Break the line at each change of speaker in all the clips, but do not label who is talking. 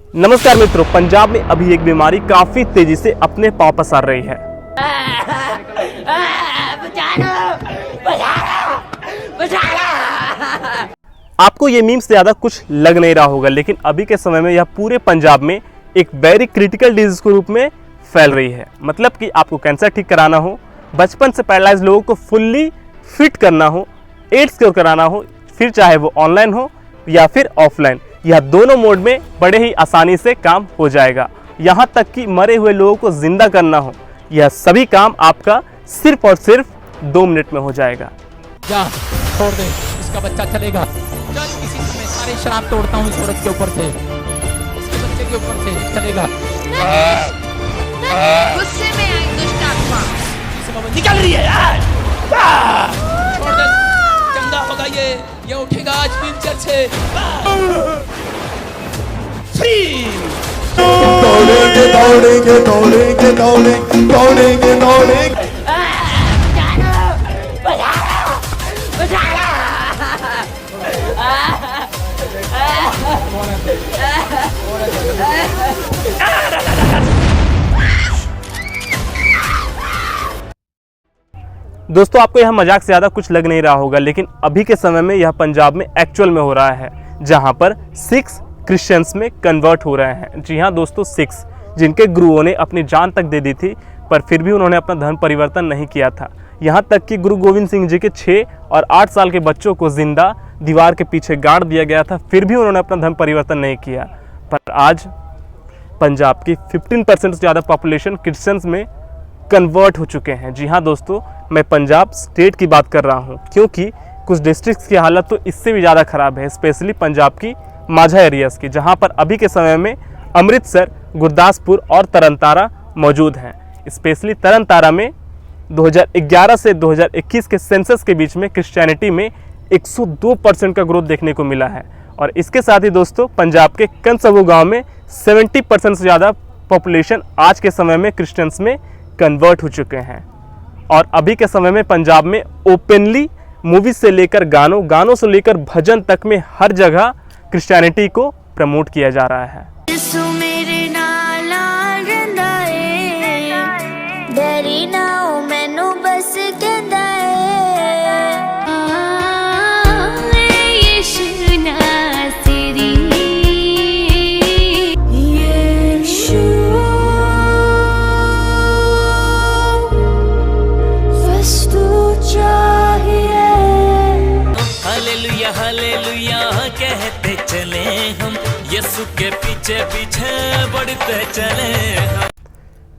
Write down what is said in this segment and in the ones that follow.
नमस्कार मित्रों, पंजाब में अभी एक बीमारी काफी तेजी से अपने पांव पसार रही है। आपको ये मीम्स ज्यादा कुछ लग नहीं रहा होगा, लेकिन अभी के समय में यह पूरे पंजाब में एक वेरी क्रिटिकल डिजीज के रूप में फैल रही है। मतलब कि आपको कैंसर ठीक कराना हो, बचपन से पैरालाइज लोगों को फुल्ली फिट करना हो, एड्स क्योर कराना हो, फिर चाहे वो ऑनलाइन हो या फिर ऑफलाइन, यह दोनों मोड में बड़े ही आसानी से काम हो जाएगा। यहाँ तक कि मरे हुए लोगों को जिंदा करना हो, यह सभी काम आपका सिर्फ और सिर्फ 2 मिनट में हो जाएगा।
जा छोड़ दे, इसका बच्चा चलेगा। जब किसी समय सारे शराब तोड़ता हूँ इस औरत के ऊपर से, इसके बच्चे के ऊपर से चलेगा।
गुस्से में आई दुष्ट आत्मा
निकल रही है यार। छोड़ दे, चंगा होगा ये उठेगा आज व्हीलचेयर से।
दौड़ेंगे दौड़ेंगे दौड़ेंगे दौड़ेंगे दौड़ेंगे दौड़ेंगे।
दोस्तों, आपको यह मजाक से ज़्यादा कुछ लग नहीं रहा होगा, लेकिन अभी के समय में यह पंजाब में एक्चुअल में हो रहा है, जहां पर सिख्स क्रिश्चियंस में कन्वर्ट हो रहे हैं। जी हाँ दोस्तों, सिख्स जिनके गुरुओं ने अपनी जान तक दे दी थी, पर फिर भी उन्होंने अपना धर्म परिवर्तन नहीं किया था। यहाँ तक कि गुरु गोविंद सिंह जी के 6 और 8 साल के बच्चों को जिंदा दीवार के पीछे गाड़ दिया गया था, फिर भी उन्होंने अपना धर्म परिवर्तन नहीं किया। पर आज पंजाब की 15% से ज़्यादा पॉपुलेशन क्रिश्चियंस में कन्वर्ट हो चुके हैं। जी हाँ दोस्तों, मैं पंजाब स्टेट की बात कर रहा हूँ, क्योंकि कुछ डिस्ट्रिक्ट्स की हालत तो इससे भी ज़्यादा ख़राब है, स्पेशली पंजाब की माझा एरियाज़ की, जहाँ पर अभी के समय में अमृतसर, गुरदासपुर और तरनतारा मौजूद हैं। स्पेशली तरनतारा में 2011 से 2021 के सेंसस के बीच में क्रिश्चियनिटी में 102% का ग्रोथ देखने को मिला है। और इसके साथ ही दोस्तों, पंजाब के कंसबू गाँव में 70% से ज़्यादा पॉपुलेशन आज के समय में क्रिश्चियंस में कन्वर्ट हो चुके हैं। और अभी के समय में पंजाब में ओपनली मूवी से लेकर गानों से लेकर भजन तक में हर जगह क्रिश्चियनिटी को प्रमोट किया जा रहा है।
हालेलुया कहते चले हम, यीशु के पीछे पीछे बढ़ते चले हम।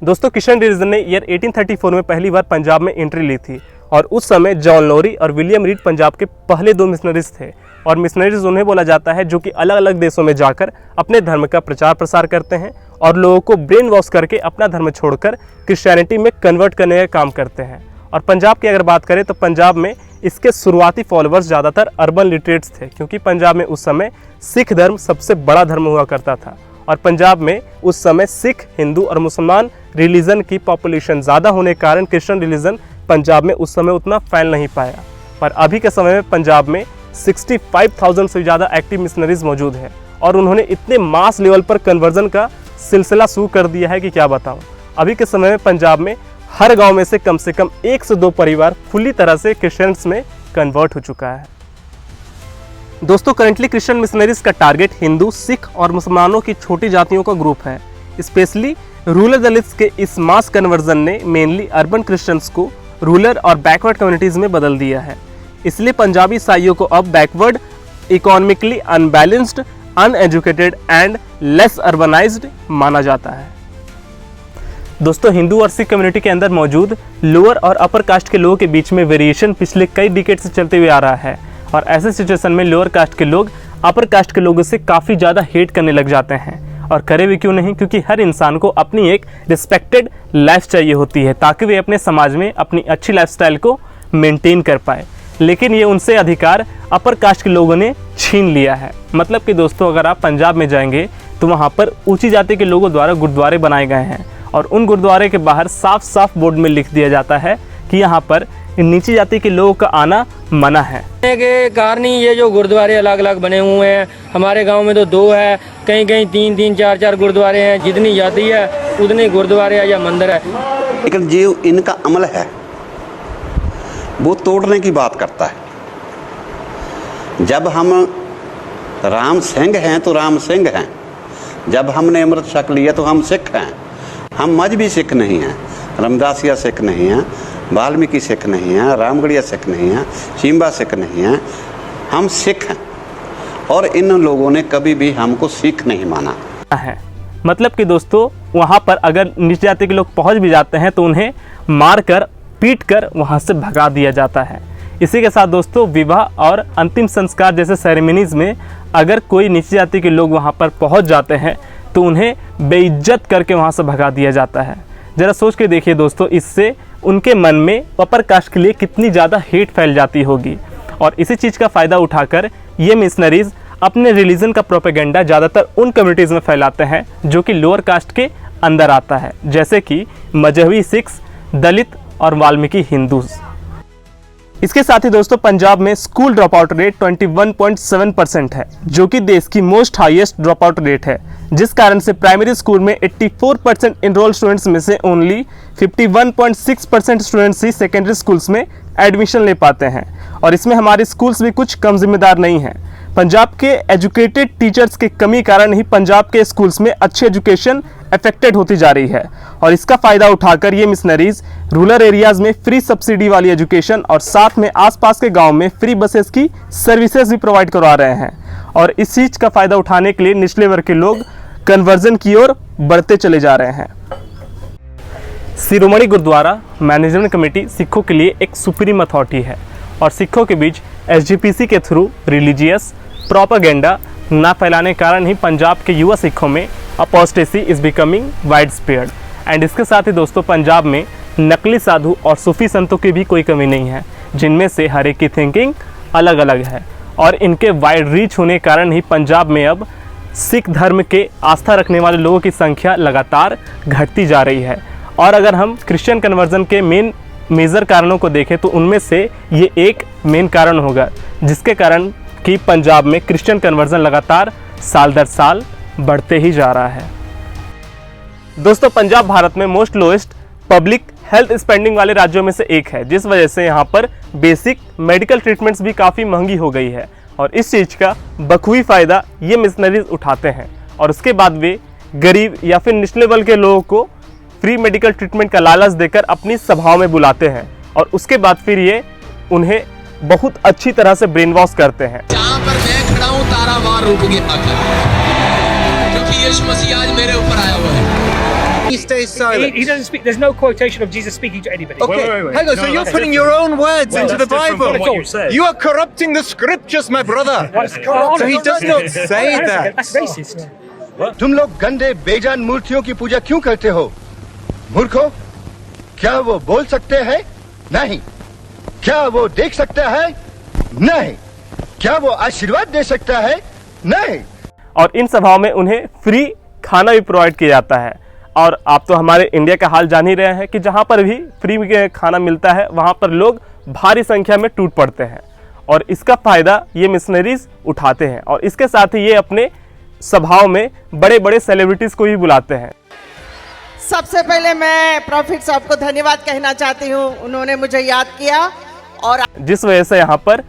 दोस्तों, क्रिश्चियन रिलीजन ने ईयर 1834 में पहली बार पंजाब में एंट्री ली थी, और उस समय जॉन लॉरी और विलियम रीड पंजाब के पहले 2 मिशनरीज थे। और मिशनरीज उन्हें बोला जाता है जो कि अलग अलग देशों में जाकर अपने धर्म का प्रचार प्रसार करते हैं और लोगों को ब्रेन वॉश करके अपना धर्म छोड़कर क्रिश्चियनिटी में कन्वर्ट करने का काम करते हैं। और पंजाब की अगर बात करें तो पंजाब में इसके शुरुआती फॉलोअर्स ज़्यादातर अर्बन लिटरेट्स थे, क्योंकि पंजाब में उस समय सिख धर्म सबसे बड़ा धर्म हुआ करता था। और पंजाब में उस समय सिख, हिंदू और मुसलमान रिलीजन की पॉपुलेशन ज़्यादा होने के कारण क्रिश्चियन रिलीजन पंजाब में उस समय उतना फैल नहीं पाया। पर अभी के समय में पंजाब में 65,000 से ज़्यादा एक्टिव मिशनरीज मौजूद हैं, और उन्होंने इतने मास लेवल पर कन्वर्जन का सिलसिला शुरू कर दिया है कि क्या बताऊँ। अभी के समय में पंजाब में हर गांव में से कम 1 से 2 परिवार फुल्ली तरह से क्रिश्चियंस में कन्वर्ट हो चुका है। दोस्तों, करंटली क्रिश्चियन मिशनरीज का टारगेट हिंदू, सिख और मुसलमानों की छोटी जातियों का ग्रुप है। स्पेशली रूरल दलित्स के इस मास कन्वर्जन ने मेनली अर्बन क्रिश्चियंस को रूरल और बैकवर्ड कम्युनिटीज़ में बदल दिया है। इसलिए पंजाबी ईसाइयों को अब backward, economically unbalanced, uneducated and less urbanised माना जाता है। दोस्तों, हिंदू और सिख कम्युनिटी के अंदर मौजूद लोअर और अपर कास्ट के लोगों के बीच में वेरिएशन पिछले कई डिकेड से चलते हुए आ रहा है। और ऐसे सिचुएशन में लोअर कास्ट के लोग अपर कास्ट के लोगों से काफ़ी ज़्यादा हेट करने लग जाते हैं। और करे भी क्यों नहीं, क्योंकि हर इंसान को अपनी एक रिस्पेक्टेड लाइफ चाहिए होती है, ताकि वे अपने समाज में अपनी अच्छी लाइफस्टाइल को मेंटेन कर पाए। लेकिन ये उनसे अधिकार अपर कास्ट के लोगों ने छीन लिया है। मतलब कि दोस्तों, अगर आप पंजाब में जाएंगे तो वहाँ पर ऊंची जाति के लोगों द्वारा गुरुद्वारे बनाए गए हैं, और उन गुरुद्वारे के बाहर साफ साफ बोर्ड में लिख दिया जाता है कि यहाँ पर नीची जाति के लोगों का आना मना है।
के कारण ही ये जो गुरुद्वारे अलग अलग बने हुए हैं, हमारे गांव में तो 2 है, कहीं कहीं 3-3, 4-4 गुरुद्वारे हैं। जितनी जाति है उतने गुरुद्वारे या मंदिर है।
लेकिन जो इनका अमल है वो तोड़ने की बात करता है। जब हम राम सिंह हैं तो राम सिंह हैं, जब हमने अमृत छक लिया तो हम सिख हैं। हम मजहबी सिख नहीं हैं, रामदासिया सिख नहीं हैं, वाल्मीकि सिख नहीं हैं, रामगढ़िया सिख नहीं हैं, शिम्बा सिख नहीं हैं, हम सिख हैं। और इन लोगों ने कभी भी हमको सिख नहीं माना
है। मतलब कि दोस्तों वहाँ पर अगर नीच जाति के लोग पहुँच भी जाते हैं तो उन्हें मार कर पीट कर वहाँ से भगा दिया जाता है। इसी के साथ दोस्तों विवाह और अंतिम संस्कार जैसे सेरेमनीज़ में अगर कोई नीची जाति के लोग वहाँ पर पहुँच जाते हैं तो उन्हें बेइज्जत करके वहाँ से भगा दिया जाता है। ज़रा सोच के देखिए दोस्तों, इससे उनके मन में अपर कास्ट के लिए कितनी ज़्यादा हेट फैल जाती होगी। और इसी चीज़ का फ़ायदा उठाकर ये मिशनरीज़ अपने रिलीजन का प्रोपेगेंडा ज़्यादातर उन कम्युनिटीज़ में फैलाते हैं जो कि लोअर कास्ट के अंदर आता है, जैसे कि मजहबी सिख्स, दलित और वाल्मीकि हिंदूज़। इसके साथ ही दोस्तों पंजाब में स्कूल ड्रॉप आउट रेट 21.7% है, जो कि देश की most highest drop out rate है, जिस कारण से प्राइमरी स्कूल में 84% इनरोल स्टूडेंट्स में से ओनली 51.6% स्टूडेंट्स ही सेकेंडरी स्कूल्स में एडमिशन ले पाते हैं। और इसमें हमारे स्कूल्स भी कुछ कम जिम्मेदार नहीं हैं। पंजाब के एजुकेटेड टीचर्स की कमी कारण ही पंजाब के स्कूल्स में अच्छी एजुकेशन अफेक्टेड होती जा रही है। और इसका फ़ायदा उठाकर ये मिशनरीज़ रूरल एरियाज़ में फ्री सब्सिडी वाली एजुकेशन और साथ में आसपास के गांव में फ्री बसेस की सर्विसेज भी प्रोवाइड करवा रहे हैं। और इस चीज़ का फ़ायदा उठाने के लिए निचले वर्ग के लोग कन्वर्जन की ओर बढ़ते चले जा रहे हैं। शिरोमणि गुरुद्वारा मैनेजमेंट कमेटी सिखों के लिए एक सुप्रीम अथॉरिटी है और सिखों के बीच SGPC के थ्रू रिलीजियस प्रोपेगेंडा ना फैलाने के कारण ही पंजाब के युवा सिखों में apostasy is becoming wide spread. And इसके साथ ही दोस्तों पंजाब में नकली साधु और सूफी संतों की भी कोई कमी नहीं है, जिनमें से हर एक की थिंकिंग अलग अलग है। और इनके वाइड रीच होने के कारण ही पंजाब में अब सिख धर्म के आस्था रखने वाले लोगों की संख्या लगातार घटती जा रही है। और अगर हम क्रिश्चियन कन्वर्जन के मेजर कारणों को देखें तो उनमें से ये एक मेन कारण होगा, जिसके कारण कि पंजाब में क्रिश्चियन कन्वर्जन लगातार साल दर साल बढ़ते ही जा रहा है। दोस्तों पंजाब भारत में most lowest public health spending वाले राज्यों में से एक है, जिस वजह से यहाँ पर बेसिक मेडिकल ट्रीटमेंट्स भी काफ़ी महंगी हो गई है। और इस चीज़ का बखूबी फ़ायदा ये मिशनरीज उठाते हैं और उसके बाद वे गरीब या फिर निचले वर्ग के लोगों को फ्री मेडिकल ट्रीटमेंट का लालच देकर अपनी सभाओं में बुलाते हैं और उसके बाद फिर ये उन्हें बहुत अच्छी तरह से ब्रेन वॉश करते हैं।
जहाँ पर मैं खड़ा हूँ तारा वहाँ रुक गया, क्योंकि यीशु मसीह आज मेरे ऊपर आया हुआ है।
He stays silent.
He doesn't speak. There's no quotation of Jesus speaking to anybody.
Okay, hang on. So you're putting your own words into the Bible. You are corrupting the scriptures, my brother. So he does not say that.
That's racist.
तुम लोग गंदे बेजान मूर्तियों की पूजा क्यों करते हो? मूर्खों, क्या वो बोल सकते हैं? नहीं। क्या वो देख सकता है? नहीं। क्या वो आशीर्वाद दे सकता है? नहीं।
और इन सभाओं में उन्हें फ्री खाना भी प्रोवाइड किया जाता है। और आप तो हमारे इंडिया का हाल जान ही रहे हैं कि जहाँ पर भी फ्री खाना मिलता है वहाँ पर लोग भारी संख्या में टूट पड़ते हैं और इसका फ़ायदा ये मिशनरीज उठाते हैं। और इसके साथ ही ये अपने सभाओं में बड़े बड़े सेलिब्रिटीज़ को भी बुलाते हैं।
सबसे पहले मैं प्रॉफिट साहब को धन्यवाद कहना चाहती हूँ, उन्होंने मुझे याद किया। और
जिस वजह से यहाँ पर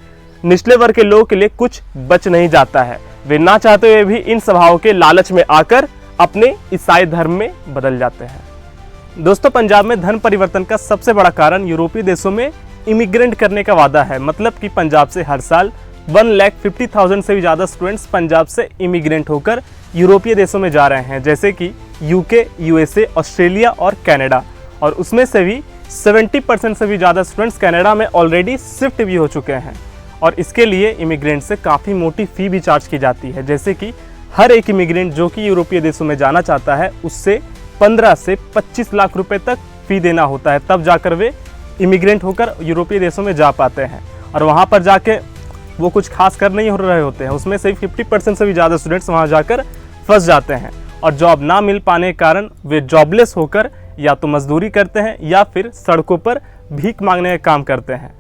निचले वर्ग के लोगों के लिए कुछ बच नहीं जाता है। वे ना चाहते हुए भी इन सभाओं के लालच में आकर अपने ईसाई धर्म में बदल जाते हैं। दोस्तों पंजाब में धर्म परिवर्तन का सबसे बड़ा कारण यूरोपीय देशों में इमिग्रेंट करने का वादा है। मतलब कि पंजाब से हर साल 1,50,000 से भी ज़्यादा स्टूडेंट्स पंजाब से इमिग्रेंट होकर यूरोपीय देशों में जा रहे हैं, जैसे कि UK, USA, ऑस्ट्रेलिया और कनाडा। और उसमें से भी 70% से भी ज़्यादा स्टूडेंट्स कनाडा में ऑलरेडी शिफ्ट भी हो चुके हैं। और इसके लिए इमिग्रेंट से काफ़ी मोटी फ़ी भी चार्ज की जाती है, जैसे कि हर एक इमिग्रेंट जो कि यूरोपीय देशों में जाना चाहता है उससे 15 से 25 लाख रुपए तक फ़ी देना होता है, तब जाकर वे इमिग्रेंट होकर यूरोपीय देशों में जा पाते हैं। और वहाँ पर जाके वो कुछ खास कर नहीं हो रहे होते हैं, उसमें से 50% से भी ज़्यादा स्टूडेंट्स वहाँ जाकर फंस जाते हैं और जॉब ना मिल पाने के कारण वे जॉबलेस होकर या तो मजदूरी करते हैं या फिर सड़कों पर भीख मांगने का काम करते हैं।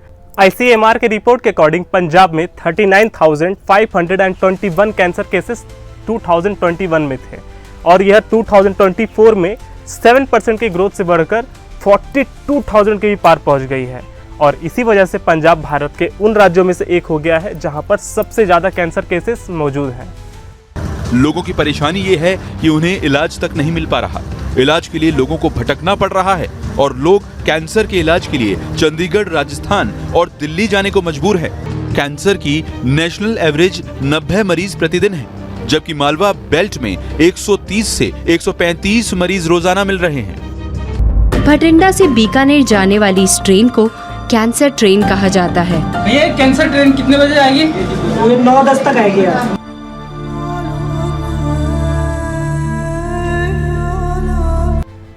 ICMR के रिपोर्ट के अकॉर्डिंग पंजाब में 39,521 कैंसर केसेस 2021 में थे और यह 2024 में 7% की ग्रोथ से बढ़कर 42,000 के भी पार पहुंच गई है। और इसी वजह से पंजाब भारत के उन राज्यों में से एक हो गया है जहां पर सबसे ज़्यादा कैंसर केसेस मौजूद हैं।
लोगों की परेशानी ये है कि उन्हें इलाज तक नहीं मिल पा रहा। इलाज के लिए लोगों को भटकना पड़ रहा है और लोग कैंसर के इलाज के लिए चंडीगढ़, राजस्थान और दिल्ली जाने को मजबूर है। कैंसर की नेशनल एवरेज 90 मरीज प्रतिदिन है, जबकि मालवा बेल्ट में 130 से 135 मरीज रोजाना मिल रहे हैं।
भटिंडा से बीकानेर जाने वाली इस ट्रेन को कैंसर ट्रेन कहा जाता है।
ये कैंसर ट्रेन कितने बजे आएगी?
9-10 तक आएगी यार।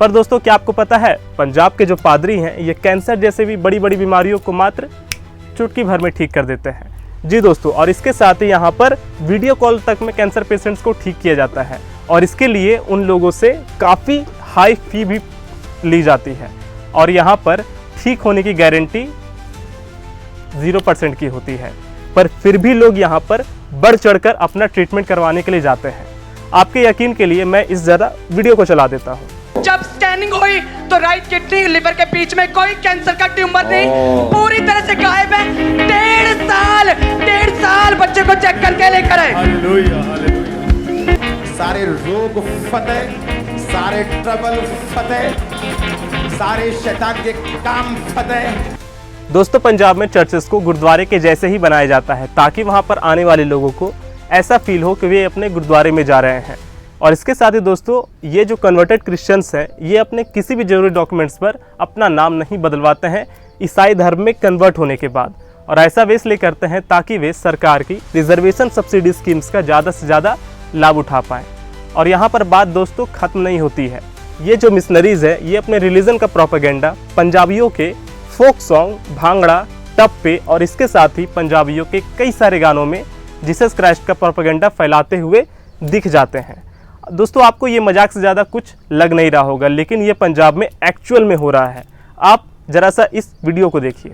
पर दोस्तों, क्या आपको पता है पंजाब के जो पादरी हैं ये कैंसर जैसे भी बड़ी बड़ी बीमारियों को मात्र चुटकी भर में ठीक कर देते हैं। जी दोस्तों, और इसके साथ ही यहाँ पर वीडियो कॉल तक में कैंसर पेशेंट्स को ठीक किया जाता है और इसके लिए उन लोगों से काफ़ी हाई फी भी ली जाती है और यहाँ पर ठीक होने की गारंटी 0% की होती है। पर फिर भी लोग यहाँ पर बढ़ चढ़कर अपना ट्रीटमेंट करवाने के लिए जाते हैं। आपके यकीन के लिए मैं इस ज़रा वीडियो को चला देता हूँ।
जब स्कैनिंग हुई तो राइट किडनी लिवर के बीच में कोई कैंसर का ट्यूमर नहीं, पूरी तरह से गायब है। 1.5 साल बच्चे को चेक करके लेकर आए।
सारे रोग फतेह, सारे ट्रबल फतेह, सारे शैतान के काम फतेह।
दोस्तों, पंजाब में चर्चेस को गुरुद्वारे के जैसे ही बनाया जाता है ताकि वहां पर आने वाले लोगों को ऐसा फील हो कि वे अपने गुरुद्वारे में जा रहे हैं। और इसके साथ ही दोस्तों, ये जो कन्वर्टेड क्रिश्चियंस हैं ये अपने किसी भी जरूरी डॉक्यूमेंट्स पर अपना नाम नहीं बदलवाते हैं ईसाई धर्म में कन्वर्ट होने के बाद, और ऐसा वे इसलिए करते हैं ताकि वे सरकार की रिजर्वेशन सब्सिडी स्कीम्स का ज़्यादा से ज़्यादा लाभ उठा पाएँ। और यहाँ पर बात दोस्तों ख़त्म नहीं होती है। ये जो मिशनरीज़ है ये अपने रिलीजन का प्रोपेगेंडा पंजाबियों के फोक सॉन्ग, भांगड़ा, टप्पे और इसके साथ ही पंजाबियों के कई सारे गानों में जीसस क्राइस्ट का प्रोपेगेंडा फैलाते हुए दिख जाते हैं। दोस्तों, आपको ये मजाक से ज़्यादा कुछ लग नहीं रहा होगा, लेकिन ये पंजाब में एक्चुअल में हो रहा है। आप जरा सा इस वीडियो को देखिए।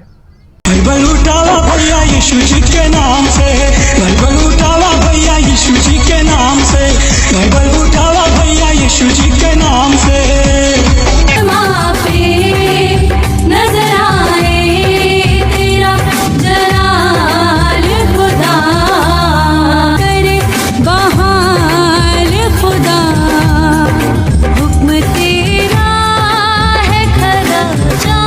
बाइबल उठावा भैया यीशु जी के नाम से, बाइबल उठावा भैया यीशु जी के नाम से, बाइबल उठावा भैया यीशु जी के नाम से। नजर आए तेरा जलाल खुदा, करे बहाल खुदा, हुक्म तेरा है खरा, जा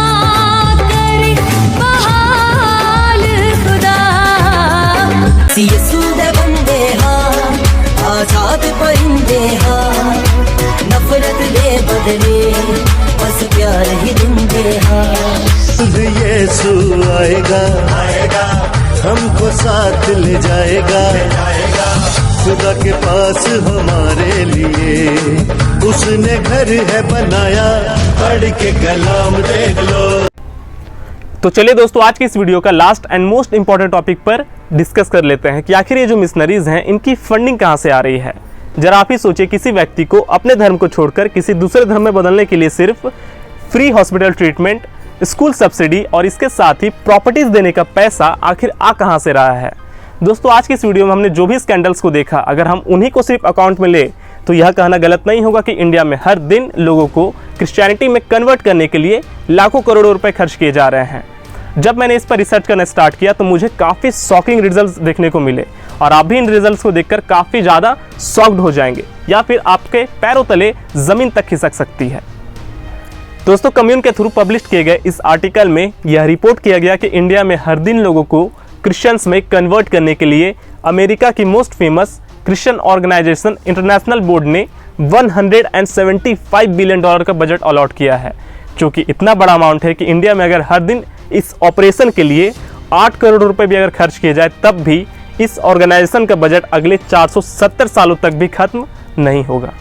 करे बहाल खुदा। यीशु दे बंदे हाँ, आजाद परिंदे हाँ, नफरत दे बदले बस प्यार ही देंगे हाँ। यीशु आएगा, हमको साथ ले जाएगा, खुदा के पास हमारे लिए उसने घर है बनाया, पढ़ के कलाम देख लो।
तो चलिए दोस्तों, आज की इस वीडियो का last and most important topic पर डिस्कस कर लेते हैं कि आखिर ये जो मिशनरीज हैं इनकी फंडिंग कहाँ से आ रही है। जरा आप ही सोचिए, किसी व्यक्ति को अपने धर्म को छोड़कर किसी दूसरे धर्म में बदलने के लिए सिर्फ free hospital treatment, school subsidy और इसके साथ ही प्रॉपर्टीज देने का पैसा आखिर आ कहाँ से रहा है। दोस्तों, आज की इस वीडियो में हमने जो भी स्कैंडल्स को देखा, अगर हम उन्हीं को सिर्फ अकाउंट में ले तो यह कहना गलत नहीं होगा कि इंडिया में हर दिन लोगों को क्रिश्चियनिटी में कन्वर्ट करने के लिए लाखों करोड़ों रुपए खर्च किए जा रहे हैं। जब मैंने इस पर रिसर्च करना स्टार्ट किया तो मुझे काफ़ी शॉकिंग रिजल्ट्स देखने को मिले और आप भी इन रिजल्ट्स को देखकर काफ़ी ज़्यादा शॉक्ड हो जाएंगे या फिर आपके पैरों तले ज़मीन तक खिसक सकती है। दोस्तों, कम्युन के थ्रू पब्लिश किए गए इस आर्टिकल में यह रिपोर्ट किया गया कि इंडिया में हर दिन लोगों को क्रिश्चियंस में कन्वर्ट करने के लिए अमेरिका की most famous Christian organization international board ने $175 बिलियन का बजट अलॉट किया है, जो कि इतना बड़ा अमाउंट है कि इंडिया में अगर हर दिन इस ऑपरेशन के लिए 8 करोड़ रुपए भी अगर खर्च किए जाए तब भी इस ऑर्गेनाइजेशन का बजट अगले 470 सालों तक भी खत्म नहीं होगा।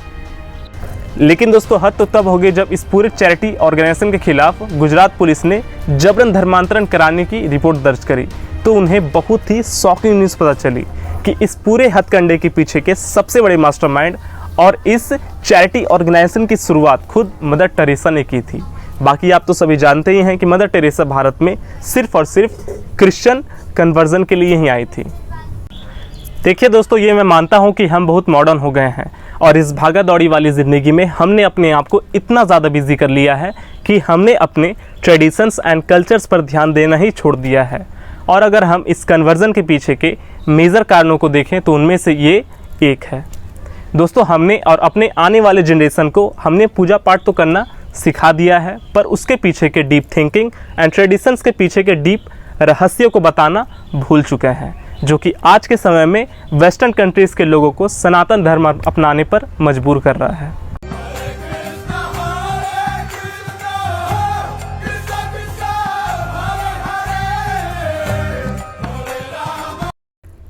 लेकिन दोस्तों, हद तो तब होगी जब इस पूरे चैरिटी ऑर्गेनाइजेशन के खिलाफ गुजरात पुलिस ने जबरन धर्मांतरण कराने की रिपोर्ट दर्ज करी तो उन्हें बहुत ही शॉकिंग न्यूज़ पता चली कि इस पूरे हथकंडे के पीछे के सबसे बड़े मास्टरमाइंड और इस चैरिटी ऑर्गेनाइजेशन की शुरुआत खुद मदर टेरेसा ने की थी। बाकी आप तो सभी जानते ही हैं कि मदर टेरेसा भारत में सिर्फ और सिर्फ क्रिश्चियन कन्वर्जन के लिए ही आई थी। देखिए दोस्तों, ये मैं मानता हूँ कि हम बहुत मॉडर्न हो गए हैं और इस भागा दौड़ी वाली ज़िंदगी में हमने अपने आप को इतना ज़्यादा बिजी कर लिया है कि हमने अपने ट्रेडिशंस एंड कल्चर्स पर ध्यान देना ही छोड़ दिया है। और अगर हम इस कन्वर्जन के पीछे के मेजर कारणों को देखें तो उनमें से ये एक है। दोस्तों, हमने और अपने आने वाले जनरेशन को हमने पूजा पाठ तो करना सिखा दिया है, पर उसके पीछे के डीप थिंकिंग एंड ट्रेडिशंस के पीछे के डीप रहस्यों को बताना भूल चुके हैं, जो कि आज के समय में वेस्टर्न कंट्रीज़ के लोगों को सनातन धर्म अपनाने पर मजबूर कर रहा है।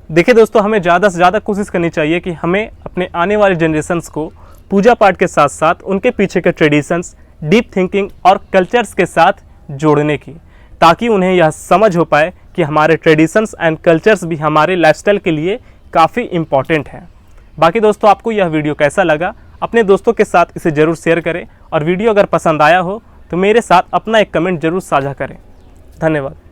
देखिए दोस्तों, हमें ज़्यादा से ज़्यादा कोशिश करनी चाहिए कि हमें अपने आने वाले जनरेशन्स को पूजा पाठ के साथ साथ उनके पीछे के ट्रेडिशंस, डीप थिंकिंग और कल्चर्स के साथ जोड़ने की, ताकि उन्हें यह समझ हो पाए कि हमारे ट्रेडिशंस एंड कल्चर्स भी हमारे लाइफस्टाइल के लिए काफ़ी इम्पॉर्टेंट हैं। बाकी दोस्तों, आपको यह वीडियो कैसा लगा, अपने दोस्तों के साथ इसे ज़रूर शेयर करें और वीडियो अगर पसंद आया हो तो मेरे साथ अपना एक कमेंट ज़रूर साझा करें। धन्यवाद।